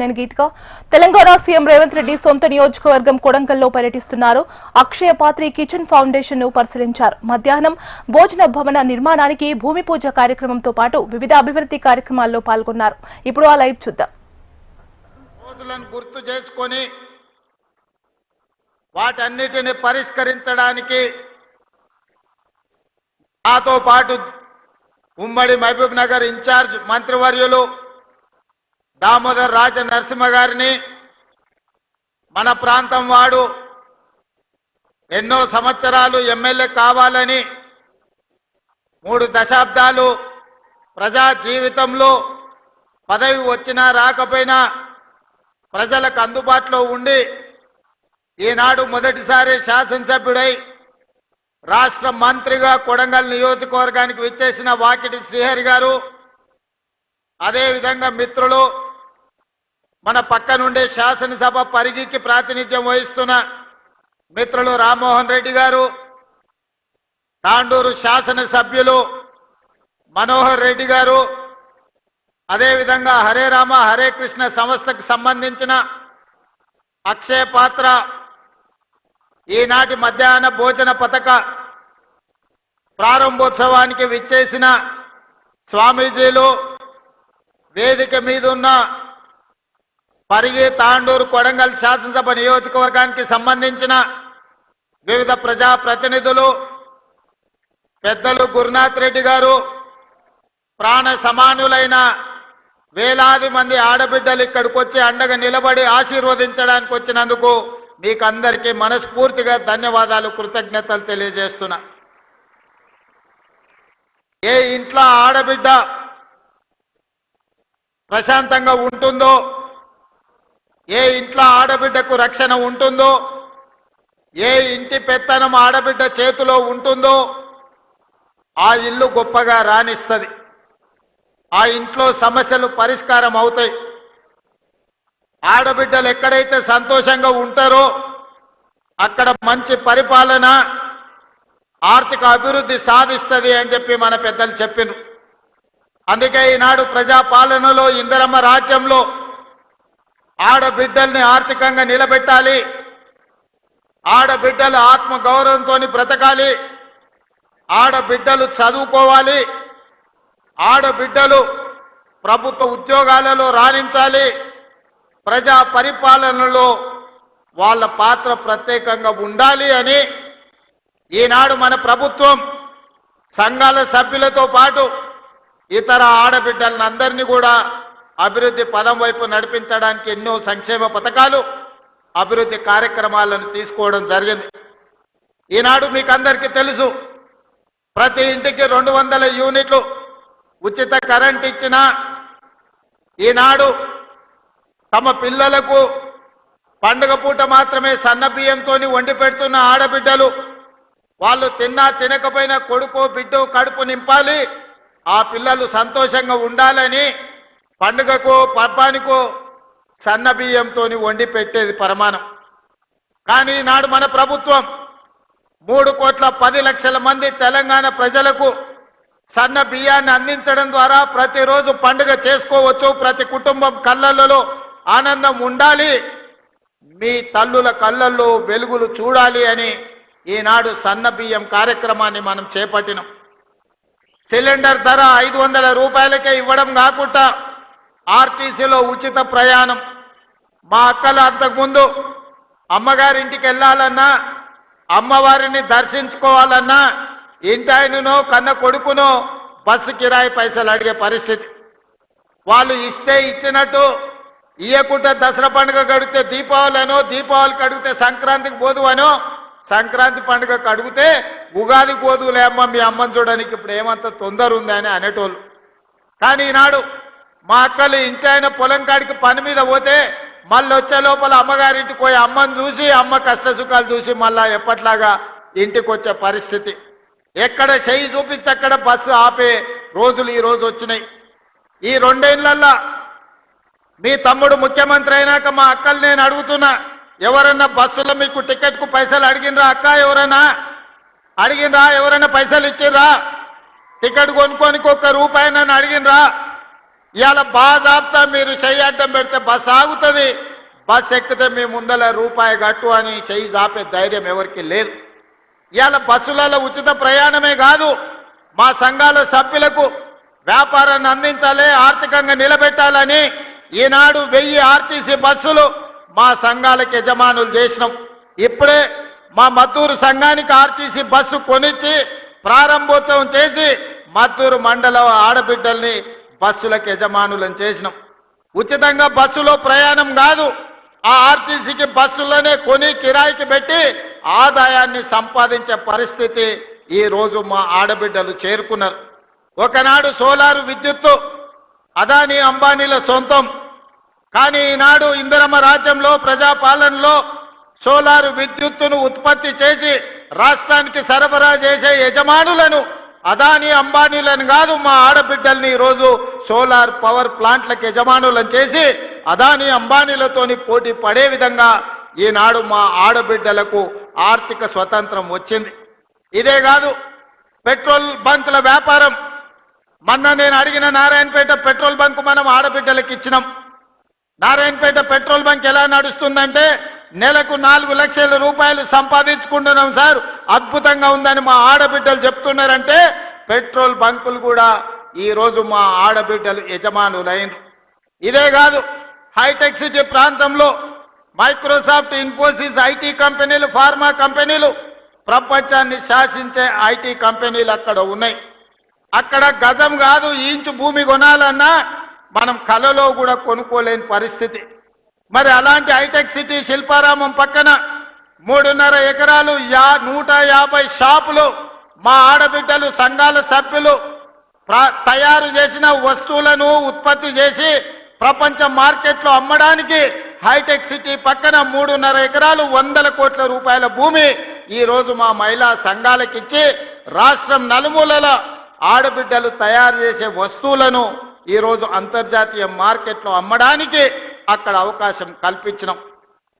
నేను గీతిక. తెలంగాణ సీఎం రేవంత్ రెడ్డి సొంత నియోజకవర్గం కొడంగల్లో పర్యటిస్తున్నారు. అక్షయ పాత్రి కిచెన్ ఫౌండేషన్ ను పరిశీలించారు. మధ్యాహ్నం భోజన భవన నిర్మాణానికి భూమి పూజ కార్యక్రమంతో పాటు వివిధ అభివృద్ధి కార్యక్రమాల్లో పాల్గొన్నారు. ఇప్పుడు ఆ లైవ్ చూద్దాం. రోజులను గుర్తు చేసుకొని వాటన్నిటిని పరిష్కరించడానికి నాతో పాటు ఉమ్మడి మహబూబ్ నగర్ ఇన్ఛార్జ్ మంత్రివర్యులు దామోదర్ రాజ నరసింహ గారిని, మన ప్రాంతం వాడు ఎన్నో సంవత్సరాలు ఎమ్మెల్యే కావాలని 3 దశాబ్దాలు ప్రజా జీవితంలో పదవి వచ్చినా రాకపోయినా ప్రజలకు అందుబాటులో ఉండి ఈనాడు మొదటిసారి శాసనసభ్యుడై రాష్ట్ర మంత్రిగా కొడంగల్ నియోజకవర్గానికి విచ్చేసిన వాకిటి శ్రీహరి గారు, అదేవిధంగా మిత్రులు మన పక్క నుండే శాసనసభ పరిగికి ప్రాతినిధ్యం వహిస్తున్న మిత్రులు రామ్మోహన్ రెడ్డి గారు, తాండూరు శాసనసభ్యులు మనోహర్ రెడ్డి గారు, అదేవిధంగా హరే రామ హరే కృష్ణ సంస్థకు సంబంధించిన అక్షయ పాత్ర ఈనాటి మధ్యాహ్న భోజన పథక ప్రారంభోత్సవానికి విచ్చేసిన స్వామీజీలు, వేదిక మీద ఉన్న పరిగి తాండూరు కొడంగల్ శాసనసభ నియోజకవర్గానికి సంబంధించిన వివిధ ప్రజాప్రతినిధులు, పెద్దలు గురునాథ్ రెడ్డి గారు, ప్రాణ సమానులైన వేలాది మంది ఆడబిడ్డలు ఇక్కడికి వచ్చి అండగా నిలబడి ఆశీర్వదించడానికి వచ్చినందుకు మీకు అందరికీ మనస్ఫూర్తిగా ధన్యవాదాలు, కృతజ్ఞతలు తెలియజేస్తున్నా. ఏ ఇంట్లో ఆడబిడ్డ ప్రశాంతంగా ఉంటుందో, ఏ ఇంట్లో ఆడబిడ్డకు రక్షణ ఉంటుందో, ఏ ఇంటి పెత్తనం ఆడబిడ్డ చేతిలో ఉంటుందో ఆ ఇల్లు గొప్పగా రాణిస్తుంది. ఆ ఇంట్లో సమస్యలు పరిష్కారం అవుతాయి. ఆడబిడ్డలు ఎక్కడైతే సంతోషంగా ఉంటారో అక్కడ మంచి పరిపాలన, ఆర్థిక అభివృద్ధి సాధిస్తుంది అని చెప్పి మన పెద్దలు చెప్పినారు. అందుకే ఈనాడు ప్రజాపాలనలో ఇందిరమ్మ రాజ్యంలో ఆడబిడ్డల్ని ఆర్థికంగా నిలబెట్టాలి, ఆడబిడ్డలు ఆత్మ గౌరవంతో బ్రతకాలి, ఆడబిడ్డలు చదువుకోవాలి, ఆడబిడ్డలు ప్రభుత్వ ఉద్యోగాలలో రాణించాలి, ప్రజా పరిపాలనలో వాళ్ళ పాత్ర ప్రత్యేకంగా ఉండాలి అని ఈనాడు మన ప్రభుత్వం సంఘాల సభ్యులతో పాటు ఇతర ఆడబిడ్డలను అందరినీ కూడా అభివృద్ధి పదం వైపు నడిపించడానికి ఎన్నో సంక్షేమ పథకాలు, అభివృద్ధి కార్యక్రమాలను తీసుకోవడం జరిగింది. ఈనాడు మీకు అందరికీ తెలుసు, ప్రతి ఇంటికి 200 యూనిట్లు ఉచిత కరెంట్ ఇచ్చిన, ఈనాడు తమ పిల్లలకు పండుగ పూట మాత్రమే సన్న బియ్యంతో వండి పెడుతున్న ఆడబిడ్డలు, వాళ్ళు తిన్నా తినకపోయినా కొడుకో బిడ్డో కడుపు నింపాలి, ఆ పిల్లలు సంతోషంగా ఉండాలని పండుగకో పర్బానికో సన్న బియ్యంతో వండి పెట్టేది పరమానం. కానీ ఈనాడు మన ప్రభుత్వం 3,10,00,000 మంది తెలంగాణ ప్రజలకు సన్న బియ్యాన్ని అందించడం ద్వారా ప్రతిరోజు పండుగ చేసుకోవచ్చు, ప్రతి కుటుంబం కళ్ళల్లో ఆనందం ఉండాలి, మీ తల్లుల కళ్ళల్లో వెలుగులు చూడాలి అని ఈనాడు సన్న బియ్యం కార్యక్రమాన్ని మనం చేపట్టినాం. సిలిండర్ ధర 500 రూపాయలకే ఇవ్వడం కాకుండా ఆర్టీసీలో ఉచిత ప్రయాణం. మా అక్కలు అంతకుముందు అమ్మగారింటికి వెళ్ళాలన్నా, అమ్మవారిని దర్శించుకోవాలన్నా ఇంటాయననో కన్న కొడుకునో బస్సు కిరాయి పైసలు అడిగే పరిస్థితి. వాళ్ళు ఇస్తే ఇచ్చినట్టు, ఇయ్యకుంటే దసరా పండుగ కడిగితే దీపావళినో, దీపావళికి అడిగితే సంక్రాంతికి పోదువనో, సంక్రాంతి పండుగకు అడిగితే ఉగాదికి పోదులే అమ్మ మీ అమ్మని చూడడానికి ఇప్పుడు ఏమంత తొందర ఉంది అని అనేటోళ్ళు. కానీ ఈనాడు మా అక్కలు ఇంటాయన పొలం కాడికి పని మీద పోతే మళ్ళీ వచ్చే లోపల అమ్మగారింటికి పోయి అమ్మని చూసి, అమ్మ కష్ట సుఖాలు చూసి మళ్ళా ఎప్పట్లాగా ఇంటికి వచ్చే పరిస్థితి. ఎక్కడ చెయ్యి చూపిస్తే అక్కడ బస్సు ఆపే రోజులు ఈ రోజు వచ్చినాయి. ఈ 2 ఏళ్లల్లో మీ తమ్ముడు ముఖ్యమంత్రి అయినాక మా అక్కలు నేను అడుగుతున్నా, ఎవరన్నా బస్సులో మీకు టికెట్కు పైసలు అడిగినరా అక్క? ఎవరైనా అడిగినరా? ఎవరైనా పైసలు ఇచ్చిర్రా? టికెట్ కొనుక్కోనికి 1 రూపాయి నన్ను అడిగినరా? ఇవాళ బాజాబ్తా మీరు చెయ్యి అడ్డం పెడితే బస్ ఆగుతుంది, బస్ ఎక్కితే మీ ముందల రూపాయి కట్టు అని చెయ్యి జాపే ధైర్యం ఎవరికి లేదు. ఇవాళ బస్సులలో ఉచిత ప్రయాణమే కాదు, మా సంఘాల సభ్యులకు వ్యాపారాన్ని అందించాలి, ఆర్థికంగా నిలబెట్టాలని ఈనాడు 1000 ఆర్టీసీ బస్సులు మా సంఘాలకు యజమానులు చేసినాం. ఇప్పుడే మా మద్దూరు సంఘానికి ఆర్టీసీ బస్సు కొనిచ్చి ప్రారంభోత్సవం చేసి మద్దూరు మండల ఆడబిడ్డల్ని బస్సులకు యజమానులను చేసినాం. ఉచితంగా బస్సులో ప్రయాణం కాదు, ఆ ఆర్టీసీకి బస్సులోనే కొని కిరాయికి పెట్టి ఆదాయాన్ని సంపాదించే పరిస్థితి ఈ రోజు మా ఆడబిడ్డలు చేరుకున్నారు. ఒకనాడు సోలారు విద్యుత్తు అదానీ అంబానీల సొంతం, కానీ ఈనాడు ఇందిరమ్మ రాజ్యంలో ప్రజాపాలనలో సోలారు విద్యుత్తును ఉత్పత్తి చేసి రాష్ట్రానికి సరఫరా చేసే యజమానులను అదానీ అంబానీలను కాదు, మా ఆడబిడ్డల్ని ఈరోజు సోలార్ పవర్ ప్లాంట్లకు యజమానులను చేసి అదానీ అంబానీలతోని పోటీ పడే విధంగా ఈనాడు మా ఆడబిడ్డలకు ఆర్థిక స్వతంత్రం వచ్చింది. ఇదే కాదు, పెట్రోల్ బంకుల వ్యాపారం. మొన్న నేను అడిగిన నారాయణపేట పెట్రోల్ బంక్ మనం ఆడబిడ్డలకు ఇచ్చినాం. నారాయణపేట పెట్రోల్ బంక్ ఎలా నడుస్తుందంటే నెలకు 4 లక్షల రూపాయలు సంపాదించుకుంటున్నాం సార్, అద్భుతంగా ఉందని మా ఆడబిడ్డలు చెప్తున్నారంటే పెట్రోల్ బంకులు కూడా ఈరోజు మా ఆడబిడ్డలు యజమానులైన. ఇదే కాదు, హైటెక్ సిటీ ప్రాంతంలో మైక్రోసాఫ్ట్, ఇన్ఫోసిస్ ఐటీ కంపెనీలు, ఫార్మా కంపెనీలు, ప్రపంచాన్ని శాసించే ఐటీ కంపెనీలు అక్కడ ఉన్నాయి. అక్కడ గజం కాదు ఇంచు భూమి కొనాలన్నా మనం కలలో కూడా కొనుక్కోలేని పరిస్థితి. మరి అలాంటి హైటెక్ సిటీ శిల్పారామం పక్కన 3.5 ఎకరాలు 150 షాపులు మా ఆడబిడ్డలు సంఘాల సభ్యులు తయారు చేసిన వస్తువులను ఉత్పత్తి చేసి ప్రపంచ మార్కెట్లో అమ్మడానికి హైటెక్ సిటీ పక్కన 3.5 ఎకరాలు 100 కోట్ల రూపాయల భూమి ఈ రోజు మా మహిళా సంఘాలకిచ్చి రాష్ట్రం నలుమూలల ఆడబిడ్డలు తయారు చేసే వస్తువులను ఈరోజు అంతర్జాతీయ మార్కెట్లో అమ్మడానికి అక్కడ అవకాశం కల్పించినాం.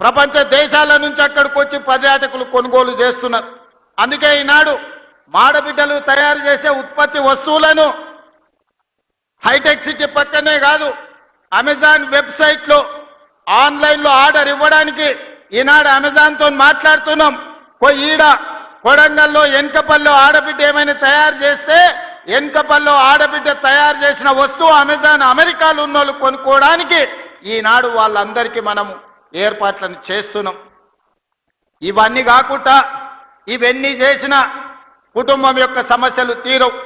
ప్రపంచ దేశాల నుంచి అక్కడికి వచ్చి పర్యాటకులు కొనుగోలు చేస్తున్నారు. అందుకే ఈనాడు ఆడబిడ్డలు తయారు చేసే ఉత్పత్తి వస్తువులను హైటెక్ సిటీ పక్కనే కాదు, అమెజాన్ వెబ్సైట్లో ఆన్లైన్లో ఆర్డర్ ఇవ్వడానికి ఈనాడు అమెజాన్తో మాట్లాడుతున్నాం. ఈడ కొడంగల్లో ఎన్కపల్లో ఆడబిడ్డ ఏమైనా తయారు చేస్తే ఎన్కపల్లో ఆడబిడ్డ తయారు చేసిన వస్తువు అమెజాన్ అమెరికాలో ఉన్న వాళ్ళు కొనుక్కోవడానికి ఈనాడు వాళ్ళందరికీ మనము ఏర్పాట్లను చేస్తున్నాం. ఇవన్నీ కాకుండా ఇవన్నీ చేసిన కుటుంబం యొక్క సమస్యలు తీరవు.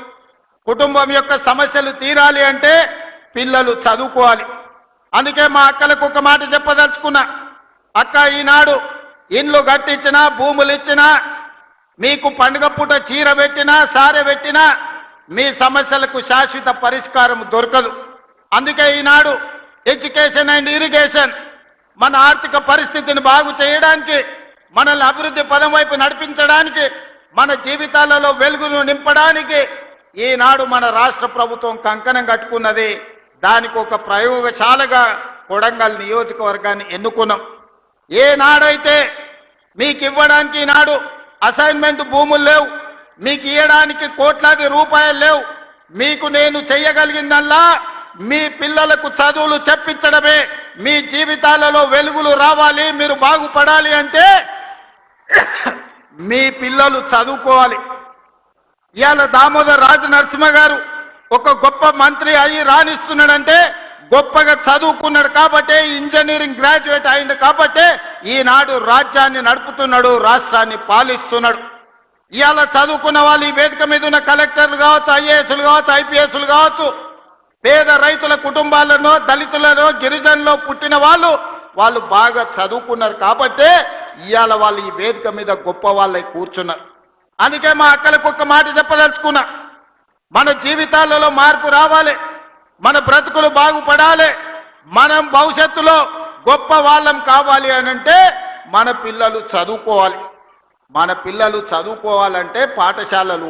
కుటుంబం యొక్క సమస్యలు తీరాలి అంటే పిల్లలు చదువుకోవాలి. అందుకే మా అక్కలకు ఒక మాట చెప్పదలుచుకున్నా, అక్క ఈనాడు ఇండ్లు కట్టించినా భూములు ఇచ్చినా మీకు పండుగ పూట చీర పెట్టినా సారె పెట్టినా మీ సమస్యలకు శాశ్వత పరిష్కారం దొరకదు. అందుకే ఈనాడు ఎడ్యుకేషన్ అండ్ ఇరిగేషన్ మన ఆర్థిక పరిస్థితిని బాగు చేయడానికి, మనల్ని అభివృద్ధి పదం వైపు నడిపించడానికి, మన జీవితాలలో వెలుగును నింపడానికి ఈనాడు మన రాష్ట్ర ప్రభుత్వం కంకణం కట్టుకున్నది. దానికి ఒక ప్రయోగశాలగా కొడంగల్ నియోజకవర్గాన్ని ఎన్నుకున్నాం. ఏనాడైతే మీకు ఇవ్వడానికి ఈనాడు అసైన్మెంట్ భూములు లేవు, మీకు ఇవ్వడానికి కోట్లాది రూపాయలు లేవు, మీకు నేను చెయ్యగలిగిందల్లా మీ పిల్లలకు చదువులు చెప్పించడమే. మీ జీవితాలలో వెలుగులు రావాలి, మీరు బాగుపడాలి అంటే మీ పిల్లలు చదువుకోవాలి. ఇవాళ దామోదర్ రాజ నరసింహ గారు ఒక గొప్ప మంత్రి అయ్యి రాణిస్తున్నాడంటే గొప్పగా చదువుకున్నాడు కాబట్టే, ఇంజనీరింగ్ గ్రాడ్యుయేట్ అయింది కాబట్టే ఈనాడు రాజ్యాన్ని నడుపుతున్నాడు, రాష్ట్రాన్ని పాలిస్తున్నాడు. ఇవాళ చదువుకున్న వాళ్ళు ఈ వేదిక మీద ఉన్న కలెక్టర్లు కావచ్చు, ఐఏఎస్లు కావచ్చు, ఐపీఎస్లు కావచ్చు, పేద రైతుల కుటుంబాలను, దళితులను, గిరిజనులో పుట్టిన వాళ్ళు బాగా చదువుకున్నారు కాబట్టే ఇవాళ వాళ్ళు ఈ వేదిక మీద గొప్ప వాళ్ళై కూర్చున్నారు. అందుకే మా అక్కలకు ఒక్క మాట చెప్పదలుచుకున్నా, మన జీవితాలలో మార్పు రావాలి, మన బ్రతుకులు బాగుపడాలి, మనం భవిష్యత్తులో గొప్ప వాళ్ళం కావాలి అనంటే మన పిల్లలు చదువుకోవాలి. మన పిల్లలు చదువుకోవాలంటే పాఠశాలలు